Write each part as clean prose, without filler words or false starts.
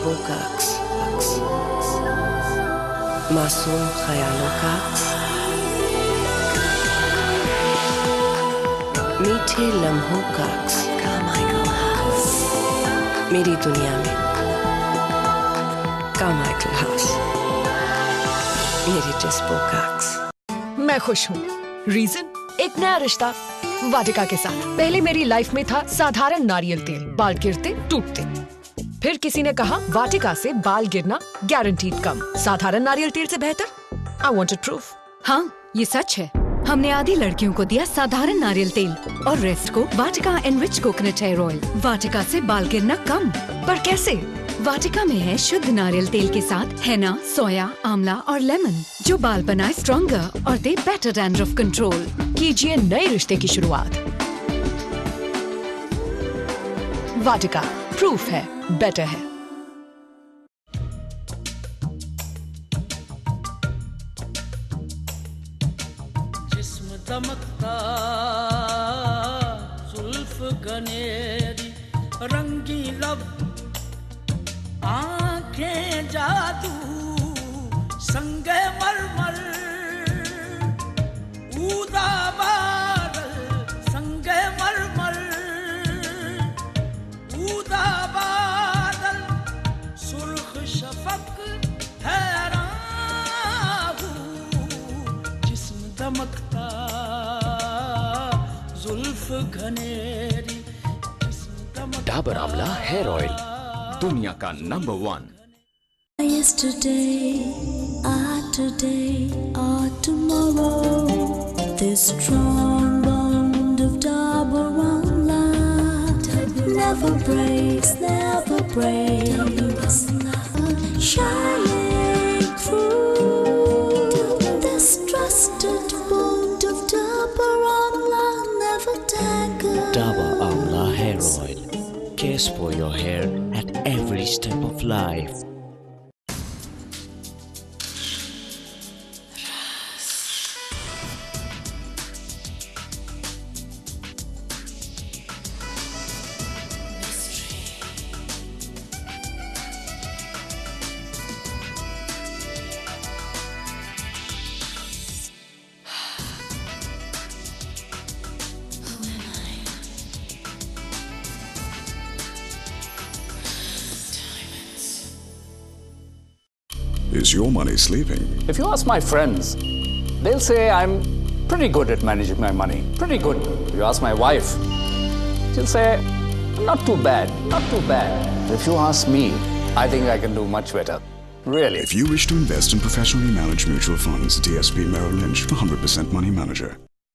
ख्वाबों का अक्स, मासूम ख्यालों का अक्स, मीठे लम्हों का अक्स, मेरी दुनिया में कार्माइकल हाउस, मेरी डिस्पो का अक्स। मैं खुश हूँ। रीजन, एक नया रिश्ता वाटिका के साथ। पहले मेरी लाइफ में था साधारण नारियल तेल, बाल गिरते टूटते। फिर किसी ने कहा वाटिका से बाल गिरना गारंटीड कम, साधारण नारियल तेल से बेहतर। I wanted proof. हाँ, ये सच है। हमने आधी लड़कियों को दिया साधारण नारियल तेल और रेस्ट को वाटिका एनरिच कोकोनट हेयर ऑयल। वाटिका से बाल गिरना कम। पर कैसे? वाटिका में है शुद्ध नारियल तेल के साथ हेना, सोया, आंवला और लेमन, जो बाल बनाए स्ट्रॉन्गर और दे बेटर डैंड्रफ कंट्रोल। कीजिए नए रिश्ते की शुरुआत। वाटिका, प्रूफ है, बेटर है। जिस्म दमकता, जुल्फ गनेरी, रंगी लब, आंखें जादू, संगे मरमर, ऊदा बादल, संगे मरमर, ऊदा बादल, सुर्ख शफक, हैरान हूँ, जिस्म दमकता, जुल्फ घनेरी, जिस्म दमकता। डाबर आंवला हेयर ऑयल, दुनिया का number 1। Yesterday, today, or tomorrow, this strong bond of Dabur Amla never breaks, never breaks. Shining through this trusted bond of Dabur Amla never tangled. Dabur Amla Hair Oil cares for your hair at every step of life. Is your money sleeping? If you ask my friends, they'll say I'm pretty good at managing my money. Pretty good. If you ask my wife, she'll say, not too bad, not too bad. If you ask me, I think I can do much better. Really. If you wish to invest in professionally managed mutual funds, DSP Merrill Lynch, 100% money manager.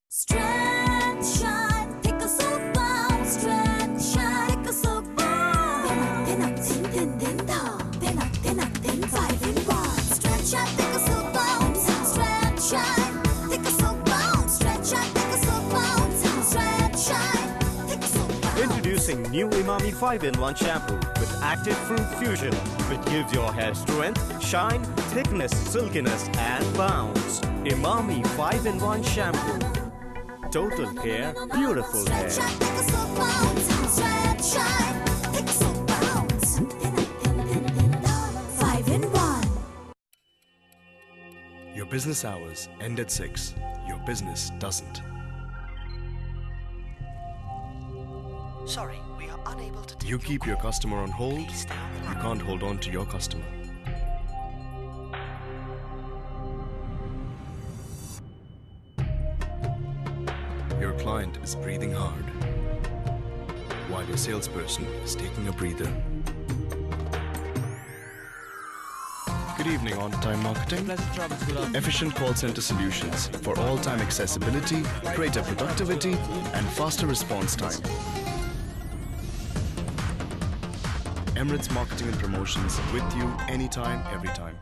Strength, shine, take a soap bomb. Strength, shine, take a soap bomb. Then 5 in 1. Strength, shine, take a soap bomb. Strength, shine, take a soap bomb. Strength, shine, take a soap bomb. Strength, shine, take a soap bomb. Introducing new Emami 5-in-1 shampoo with active fruit fusion, which gives your hair strength, shine, thickness, silkiness, and bounce. Emami 5-in-1 shampoo. Total hair, beautiful hair. Your business hours end at 6. Your business doesn't. Sorry, we are unable to take You keep your customer on hold. Please stay on the You line. can't hold on to your customer. Your client is breathing hard while your salesperson is taking a breather. Good evening, On-Time Marketing. Efficient call center solutions for all-time accessibility, greater productivity, and faster response time. Emirates Marketing and Promotions, with you anytime, every time.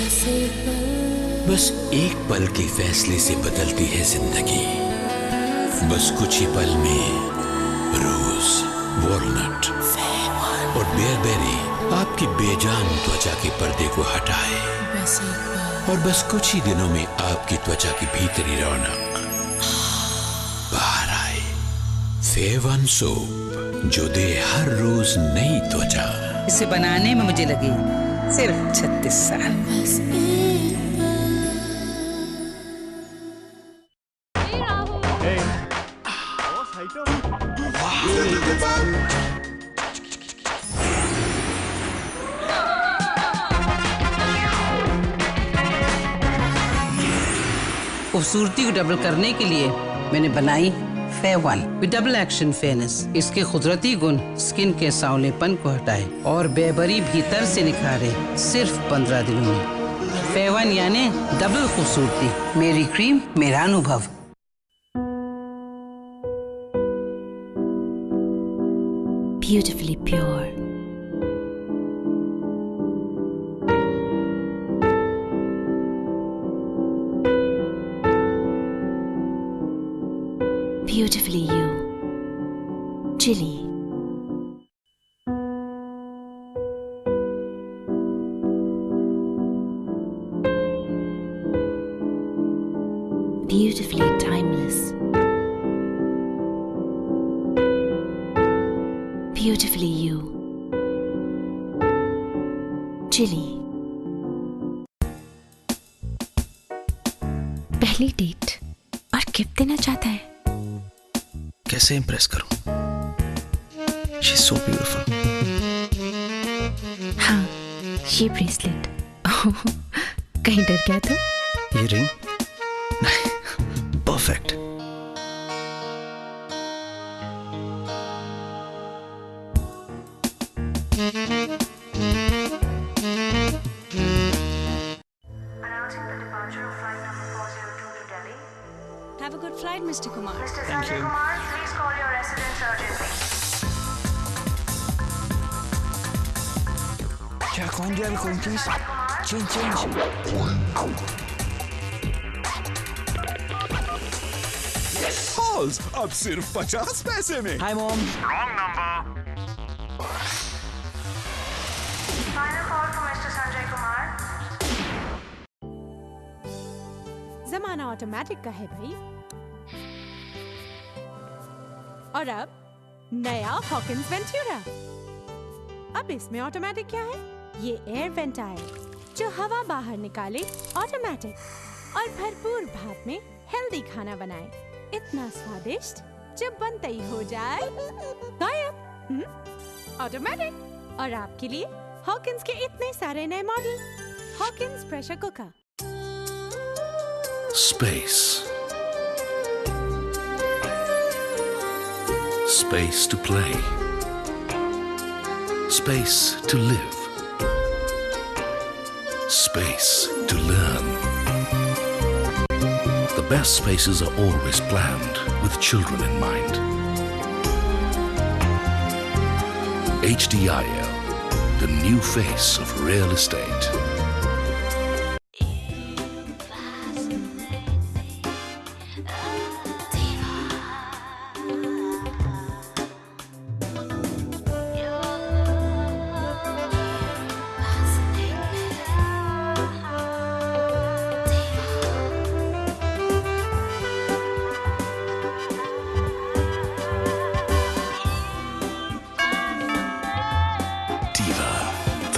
बस एक पल के फैसले से बदलती है जिंदगी। बस कुछ ही पल में रोज, वॉलनट और बेयरबेरी आपकी बेजान त्वचा के पर्दे को हटाए और बस कुछ ही दिनों में आपकी त्वचा की भीतरी रौनक बाहर आए। फेवन सोप जो दे हर रोज नई त्वचा। इसे बनाने में मुझे लगी सिर्फ 36 साल। खूबसूरती को डबल करने के लिए मैंने बनाई फेवन विद डबल एक्शन फेयरनेस। इसके कुदरती गुण स्किन के सांवलेपन को हटाए और बेबरी भीतर से निखारे सिर्फ 15 दिनों में। फेवन यानी डबल खूबसूरती। मेरी क्रीम, मेरा अनुभव। Beautifully pure. Beautifully you. Chili. Beautifully timeless. Beautifully you. Chili. पहली डेट और गिफ्ट देना चाहता है। कैसे इम्प्रेस करूं? She's so beautiful. हाँ, ये ब्रेसलेट। कहीं डर गया तो? ये ring? Perfect. Have a good flight, Mr. Kumar. Mr. Sanjay Kumar, please call your residence urgently. क्या कौन दिया कौन प्लीज? चेंज। Calls अब सिर्फ 50 पैसे में। Hi mom. Wrong number. Final call for Mr. Sanjay Kumar. जमाना ऑटोमेटिक का है भाई। और अब नया हॉकिंस वेंटूरा। अब इसमें ऑटोमेटिक क्या है? ये एयर वेंट आए जो हवा बाहर निकाले ऑटोमेटिक और भरपूर भाप में हेल्दी खाना बनाए। इतना स्वादिष्ट जब बनते ही हो जाए गायब। ऑटोमेटिक। और आपके लिए हॉकिंस के इतने सारे नए model. Hawkins pressure cooker. Space. Space to play. Space to live. Space to learn. The best spaces are always planned with children in mind. HDIL, the new face of real estate.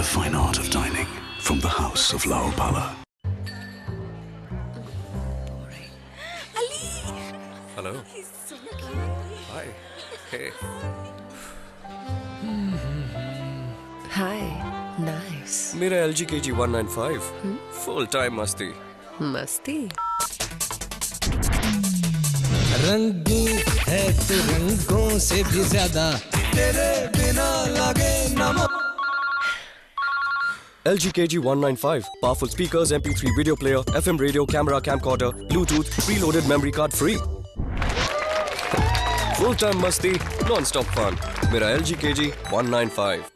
The fine art of dining from the house of Laopala. Hello. He's so cute. Hi. Hey. Hi. Nice. मेरा LG KG 195. Full time मस्ती. मस्ती. रंगीन है तू रंगों से भी ज्यादा, तेरे बिना लगे ना। LG KG 195. Powerful speakers, MP3 video player, FM radio, camera, camcorder, Bluetooth, preloaded memory card free. Full time masti, non-stop fun. मेरा LG KG 195.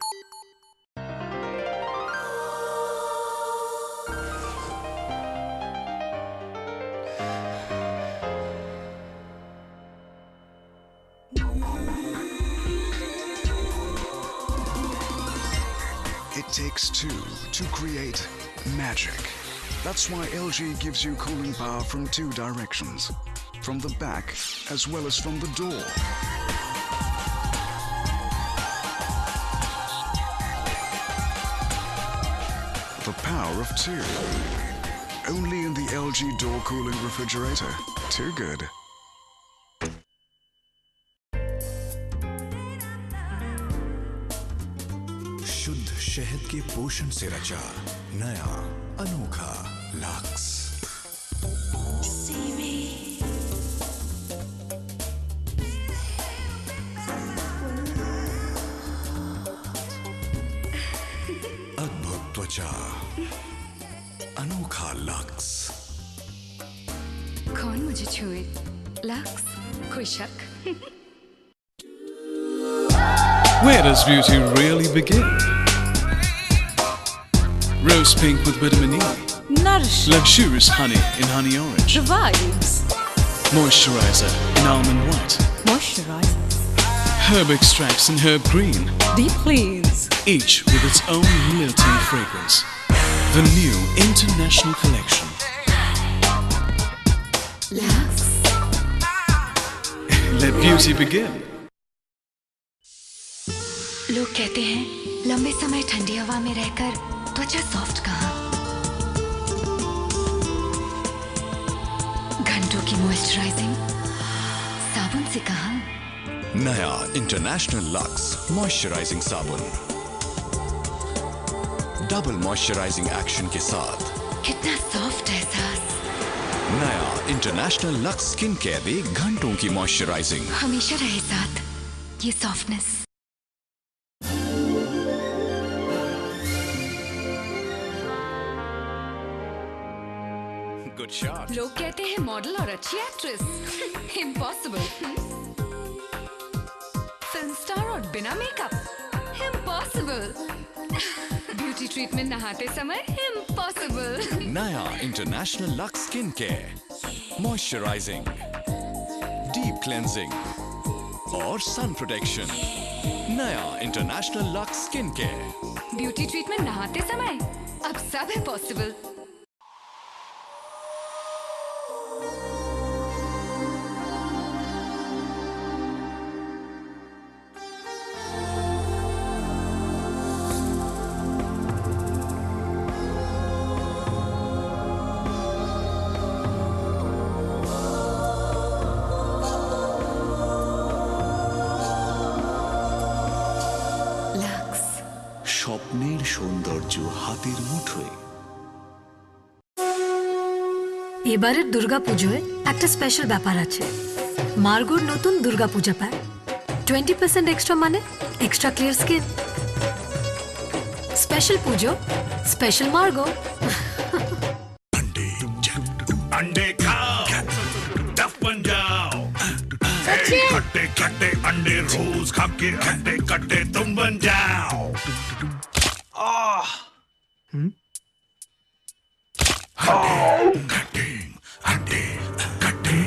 takes two to create magic. That's why LG gives you cooling power from two directions, from the back as well as from the door. The power of two. Only in the LG door cooling refrigerator. Too good. शुद्ध शहद के पोषण से रचा नया अनोखा lux. अद्भुत त्वचा, अनोखा लक्स। कौन मुझे छुए? लक्स, कोई शक? Where does beauty really begin? Rose pink with vitamin E. Nourish. Luxurious honey in honey orange. The vibes. Moisturizer in almond white. Moisturize. Herb extracts in herb green. Deep cleans. Each with its own lilting fragrance. The new international collection. Lux. Let beauty begin. लोग कहते हैं लंबे समय ठंडी हवा में रहकर त्वचा सॉफ्ट कहाँ, घंटों की मॉइस्चराइजिंग साबुन से कहाँ। नया इंटरनेशनल लक्स मॉइस्चराइजिंग साबुन, डबल मॉइस्चराइजिंग एक्शन के साथ कितना सॉफ्ट एहसास। नया इंटरनेशनल लक्स स्किन केयर दे घंटों की मॉइस्चराइजिंग, हमेशा रहे साथ ये सॉफ्टनेस। Good shot. लोग कहते हैं मॉडल और अच्छी एक्ट्रेस, इम्पॉसिबल। फिल्म स्टार और बिना मेकअप, इम्पॉसिबल। ब्यूटी ट्रीटमेंट नहाते समय, इम्पॉसिबल। नया international lux skin care, moisturising, deep cleansing और सन प्रोटेक्शन। नया international lux skin care. Beauty treatment नहाते समय, अब सब है पॉसिबल। স্বপ্নের সৌন্দর্য হাতের মুঠোয়। এবারের দুর্গাপুজোয় একটা স্পেশাল ব্যাপার আছে। মার্গোর নতুন দুর্গাপূজা প্যাক, 20% এক্সট্রা মানে এক্সট্রা ক্লিয়ার স্কিন। স্পেশাল পুজো, স্পেশাল মার্গো। अंडे खाओ, टफ बन जाओ। खट्टे खट्टे अंडे रोज खा के खट्टे खट्टे तुम बन जाओ। खट्टे अंडे, खट्टे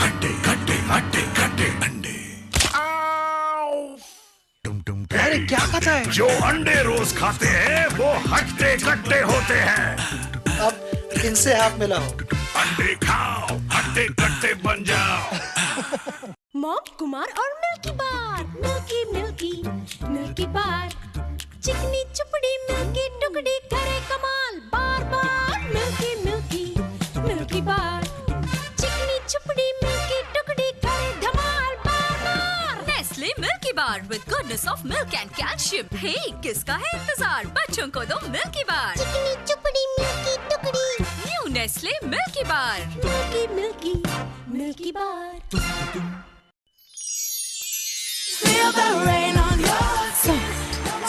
अंडे, खट्टे खट्टे खट्टे अंडे। अरे क्या खाता है? जो अंडे रोज खाते हैं वो हट्टे कट्टे होते हैं। अब इनसे हाथ मिलाओ। अंडे खाओ, हट्टे कट्टे बन जाओ। मॉम कुमार और milky bar, milky milky milky bar, चिकनी चुपड़ी मिल्की टुकड़ी करे कमाल। बार बार मिल्की मिल्की मिल्की बार, चिकनी चुपड़ी मिल्की टुकड़ी करे धमाल। बार बार Nestle milky bar with goodness of milk and calcium. हे किसका है इंतजार, बच्चों को दो मिल्की बार। चिकनी चुपड़ी मिल्की टुकड़ी, new Nestle milky bar. Milky milky milky bar.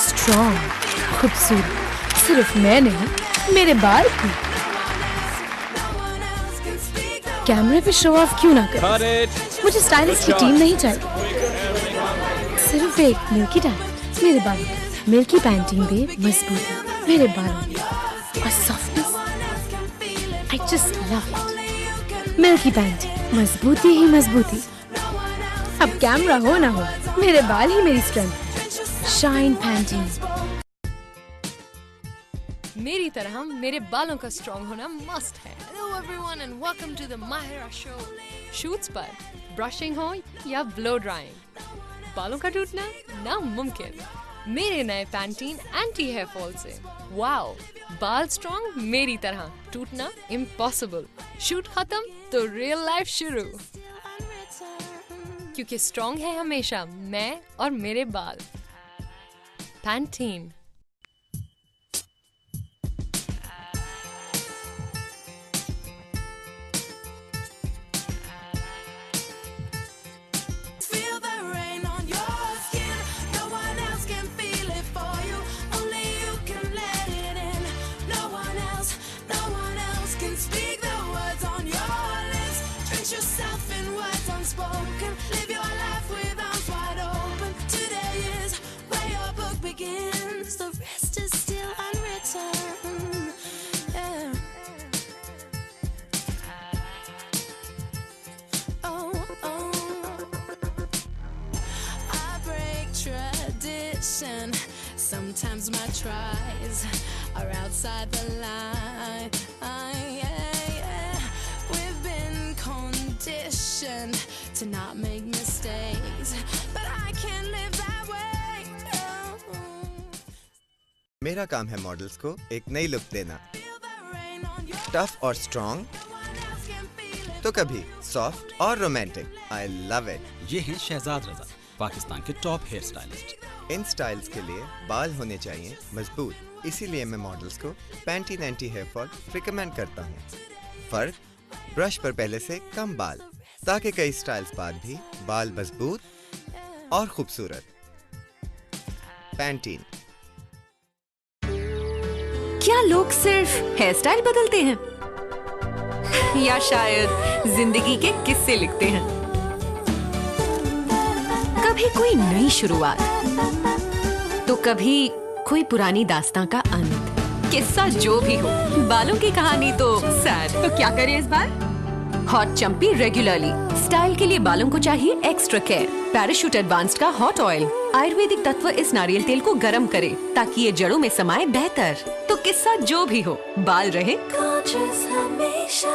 Strong, खूबसूरत, सिर्फ मैं नहीं, मेरे बाल भी। कैमरे पे शो ऑफ क्यों ना कर, मुझे स्टाइलिस्ट की टीम नहीं चाहिए, सिर्फ एक मिल्की डाल मेरे बाल। मिल्की पैंटिंग दे मजबूती मेरे बालों में और softness. I just love it. Milky painting, मजबूती ही मजबूती। अब कैमरा हो ना हो, मेरे बाल ही मेरी स्ट्रेंथ। Shine painting. मेरी तरह मेरे बालों का स्ट्रॉन्ग होना मस्ट है। Hello everyone and welcome to the Mahira show। Shoots पर ब्रशिंग हो या ब्लो ड्राइंग, बालों का टूटना नामुमकिन मेरे नए पैंटीन एंटी हेयर फॉल से। वाओ, बाल स्ट्रॉन्ग मेरी तरह, टूटना इम्पॉसिबल। शूट खत्म तो रियल लाइफ शुरू, क्योंकि स्ट्रॉन्ग है हमेशा मैं और मेरे बाल। Pantene. The rest is still unwritten. Yeah. I break tradition. Sometimes my tries are outside the line. We've been conditioned to not make mistakes, but I can't live that way. मेरा काम है models को एक नई look देना, tough और strong, तो कभी सॉफ्ट और रोमांटिक। I love it. ये हैं शहजाद रजा, पाकिस्तान के टॉप हेयर स्टाइलिस्ट। इन स्टाइल्स के लिए बाल होने चाहिए मजबूत, इसीलिए मैं मॉडल्स को Pantene anti hair fall recommend करता हूँ। फर्क, ब्रश पर पहले से कम बाल, ताकि कई स्टाइल्स बाद भी बाल मजबूत और खूबसूरत। पैंटीन। क्या लोग सिर्फ हेयर स्टाइल बदलते हैं या शायद जिंदगी के किस्से लिखते हैं? कभी कोई नई शुरुआत तो कभी कोई पुरानी दास्तां का अंत। किस्सा जो भी हो, बालों की कहानी तो सैड। तो क्या करें इस बार? Hot champi regularly. स्टाइल के लिए बालों को चाहिए एक्स्ट्रा केयर। पैराशूट एडवांस्ड का हॉट ऑयल आयुर्वेदिक तत्व इस नारियल तेल को गर्म करे ताकि ये जड़ों में समाये बेहतर। तो किस्सा जो भी हो, बाल रहे हमेशा।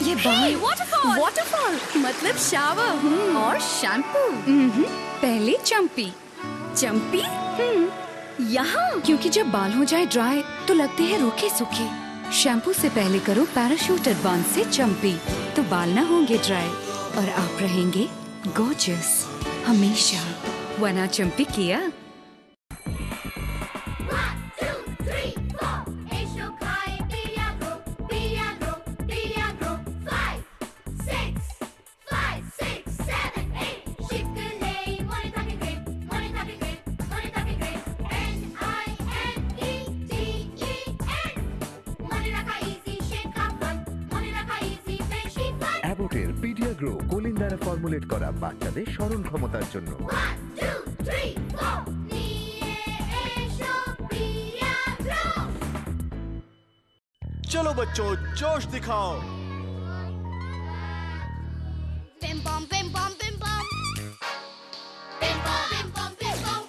ये बाल वाटरफॉल मतलब शावर और शैम्पू। पहले चंपी यहाँ क्योंकि जब बाल हो जाए ड्राई तो लगते हैं रूखे सूखे। शैम्पू से पहले करो पैराशूट एडवांस से चंपी, तो बाल ना होंगे ड्राई और आप रहेंगे गॉर्जियस हमेशा। वरना चंपी किया। অ্যাবোটের পিডিয়া গ্রো কোলিন দ্বারা ফর্মুলেট করা বাচ্চাদের স্মরণ ক্ষমতার জন্য। चलो बच्चों, जोश दिखाओ। Bim bom bim bom bim bom. Bim bom bim bom bim bom.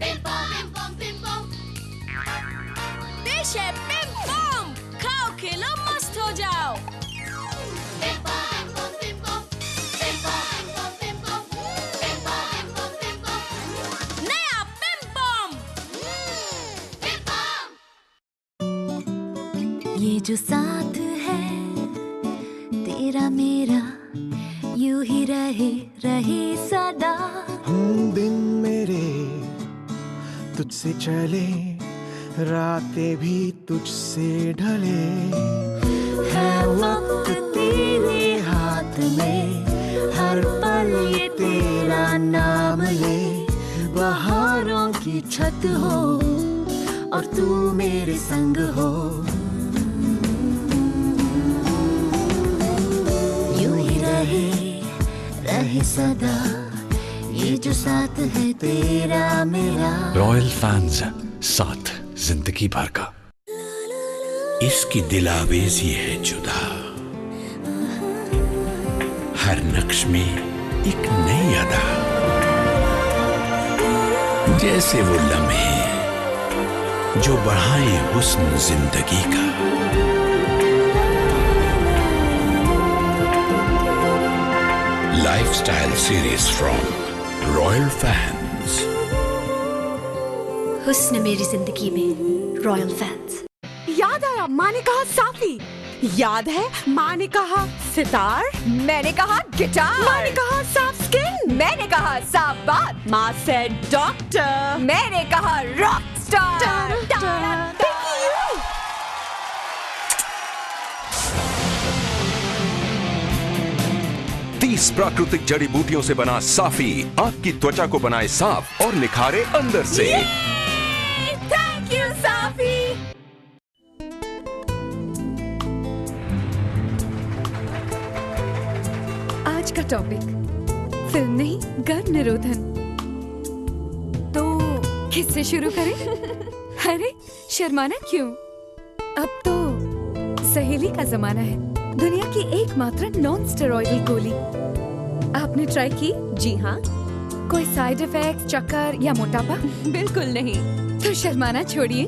Bim bom bim bom bim bom. देश है बिम बम, खाओ खेलो मस्त हो जाओ। Bim bom bim bom bim bom. Bim bom bim bom bim bom. Bim bom bim bom bim bom. नया बिम बम। Bim bom. ये जो साथ है तेरा मेरा, यूं ही रहे सदा। दिन मेरे तुझसे चले, रातें भी तुझसे ढले। है वक्त तेरे हाथ में, हर पल ये तेरा नाम ले। बहारों की छत हो और तू मेरे संग हो। यूं ही रहे सदा, ये जो साथ है तेरा मेरा। रॉयल फैंस, साथ जिंदगी भर का। इसकी दिलावेजी है जुदा, हर नक्श में एक नई अदा। जैसे वो लम्हे जो बढ़ाए हुस्न जिंदगी का। Lifestyle series from royal fans. हुस्न मेरी जिंदगी में रॉयल फैंस। याद आया, माँ ने कहा साफी। याद है, माँ ने कहा सितार। मैंने कहा गिटार। माँ ने कहा साफ स्किन। मैंने कहा साफ बात। माँ से डॉक्टर। मैंने कहा रॉक स्टार। प्राकृतिक जड़ी बूटियों से बना साफी आपकी त्वचा को बनाए साफ और निखारे अंदर से। थैंक यू साफी। आज का टॉपिक फिल्म नहीं, गर्भ निरोधन। तो किससे शुरू करें? अरे शर्माना क्यों? अब तो सहेली का जमाना है। दुनिया की एकमात्र नॉन स्टेरॉइडल गोली। आपने ट्राई की? जी हाँ। कोई साइड इफेक्ट, चक्कर या मोटापा? बिल्कुल नहीं। तो शर्माना छोड़िए,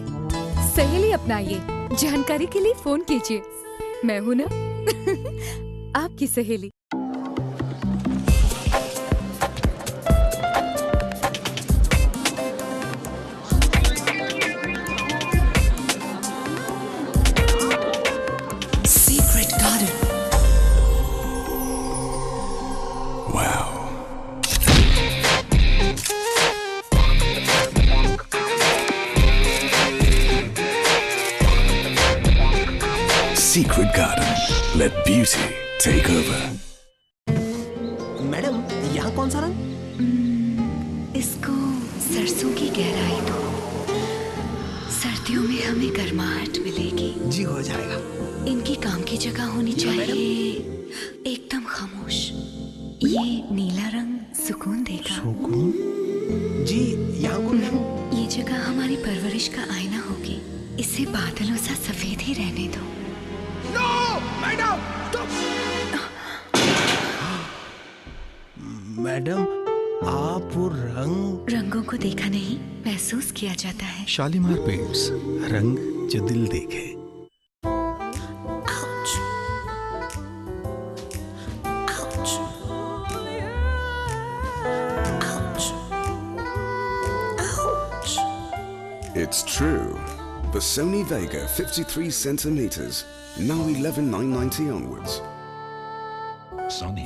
सहेली अपनाइए। जानकारी के लिए फोन कीजिए। मैं हूं ना आपकी सहेली। Secret Garden. Let beauty take over. Madam, यहाँ कौन सा रंग? इसको सरसों की गहराई दो। सर्दियों में हमें गर्माहट मिलेगी। जी हो जाएगा। इनकी काम की जगह होनी चाहिए एकदम खामोश। ये नीला रंग सुकून देगा। सुकून? जी, यहाँ कौन? ये जगह हमारी परवरिश का आईना होगी। इसे बादलों सा सफेद ही रहने दो। No, मैडम, मैडम, आप वो रंगों को देखा नहीं, महसूस किया जाता है। शालीमार पेंट्स, रंग जो दिल देखे। It's true. The Sony Vega 53 centimeters, now 11,990 onwards. Sony.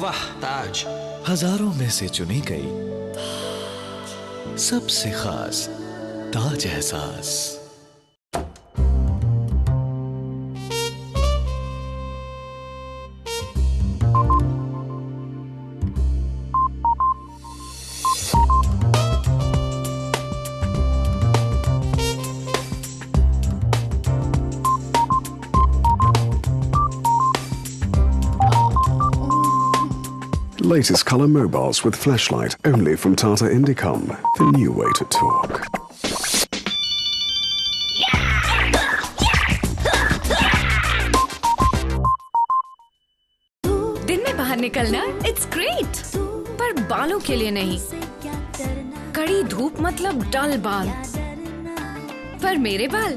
वाह ताज, हजारों में से चुनी गई सबसे खास ताज एहसास। Latest color mobiles with flashlight only from Tata Indicom. The new way to talk. दिन में बाहर बाहर निकलना इट्स ग्रेट, पर बालों के लिए नहीं। कड़ी धूप मतलब डल बाल, पर मेरे बाल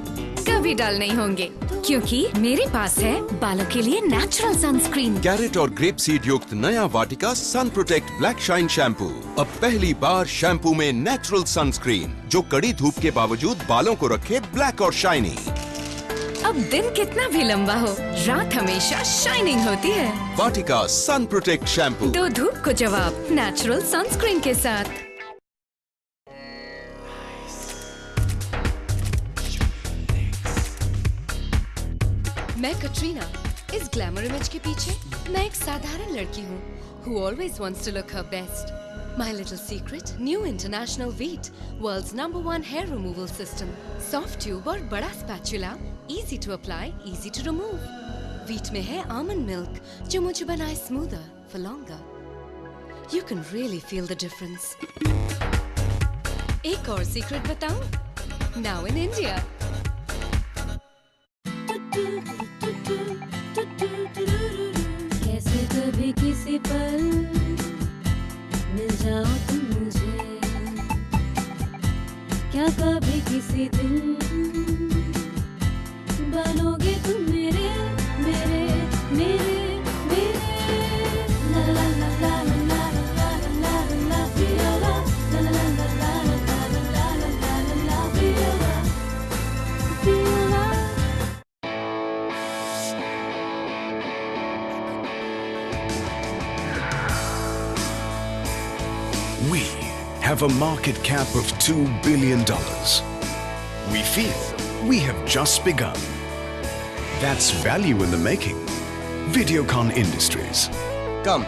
कभी डल नहीं होंगे क्योंकि मेरे पास है बालों के लिए नेचुरल सनस्क्रीन। कैरेट और ग्रेप सीड युक्त नया वाटिका सन प्रोटेक्ट ब्लैक शाइन शैम्पू। अब पहली बार शैम्पू में नेचुरल सनस्क्रीन जो कड़ी धूप के बावजूद बालों को रखे ब्लैक और शाइनी। अब दिन कितना भी लंबा हो, रात हमेशा शाइनिंग होती है। वाटिका सन प्रोटेक्ट शैम्पू। दो धूप को जवाब नेचुरल सनस्क्रीन के साथ। मैं कटरीना, इस ग्लैमर इमेज के पीछे मैं एक साधारण लड़की हूँ who always wants to look her best. My little secret, new International Veet, world's #1 hair removal system. Soft tube और बड़ा spatula, easy to apply, easy to remove. Veet में है almond milk जो मुझे बनाए smoother for longer. You can really feel the difference. एक और secret बताऊँ? Now in India. कैसे कभी किसी पल मिल जाओ तुम मुझे, क्या कभी किसी दिन बनोगे तुम मेरे मेरे मेरे मेरे। ला ला ला ला ला ला ला ला पिया ला ला ला ला ला ला ला ला ला पिया ला पिया ला। We have a market cap of $2 billion. We feel we have just begun. That's value in the making. Videocon Industries. Come,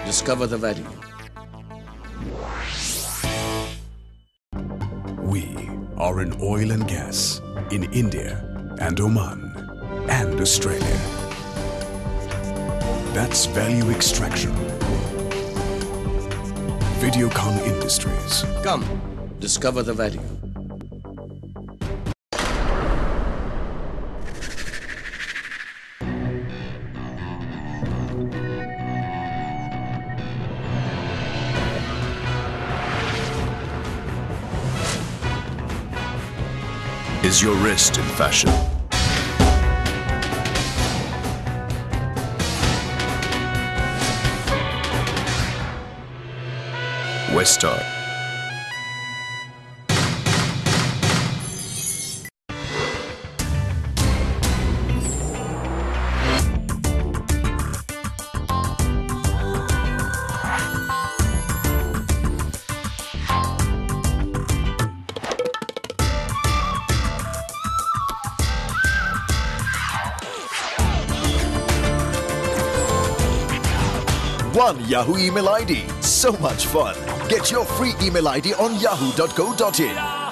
discover the value. We are in oil and gas in India and Oman and Australia. That's value extraction. Videocon Industries. Come, discover the value. Is your wrist in fashion? Westar. One Yahoo email ID. So much fun. Get your free email ID on yahoo.co.in.